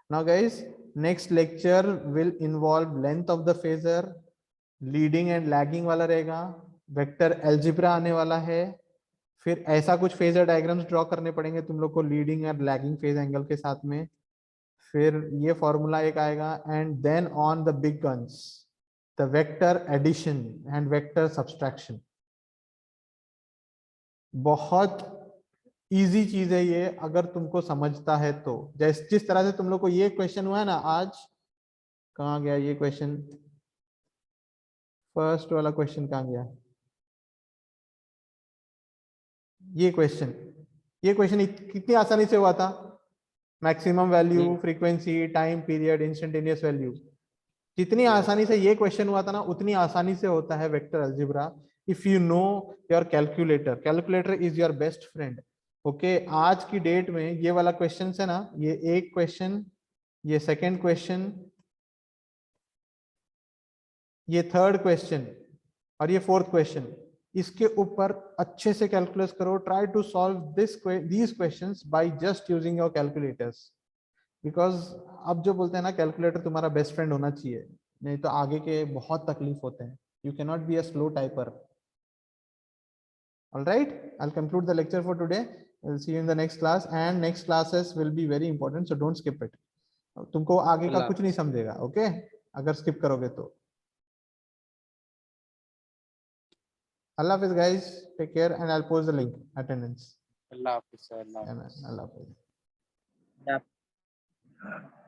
Now guys, next lecture will involve length of the phasor, leading and lagging वाला रहेगा, वेक्टर एल्जिब्रा आने वाला है. फिर ऐसा कुछ फेजर डायग्राम्स ड्रॉ करने पड़ेंगे तुम लोग को लीडिंग और लैगिंग फेज एंगल के साथ में. फिर ये फॉर्मूला एक आएगा, and then on the big guns, the vector addition and vector subtraction. बहुत इजी चीज है ये, अगर तुमको समझता है तो. जिस तरह से तुम लोग को ये क्वेश्चन हुआ है ना आज, कहाँ गया ये क्वेश्चन? फर्स्ट वाला क्वेश्चन कहाँ गया? ये क्वेश्चन कितनी आसानी से हुआ था. Maximum value, frequency, time period, instantaneous value. जितनी आसानी से ये क्वेश्चन हुआ था ना, उतनी आसानी से होता है vector algebra if you know your calculator. Calculator is your best friend. Okay, आज की डेट में ये वाला क्वेश्चन है ना, ये एक क्वेश्चन, ये सेकेंड क्वेश्चन, ये थर्ड क्वेश्चन और ये फोर्थ क्वेश्चन, इसके ऊपर अच्छे से कैलकुलेट करो. Try to solve these questions by just using your calculators. Because अब जो बोलते हैं ना, कैलकुलेटर तुम्हारा बेस्ट फ्रेंड होना चाहिए, नहीं तो आगे के बहुत तकलीफ होते हैं. You can not be a slow typer. Alright, I will conclude the lecture for today. We'll see you in the next class, and next classes will be very important, so don't skip it. तुमको आगे का अल्लाह कुछ नहीं समझेगा, ओके? अगर skip करोगे तो. Allah Hafiz guys, take care, and I'll post the link, attendance. अल्लाह हाफिज़ सर, अल्लाह Yeah, man. Allah Hafiz. Yeah.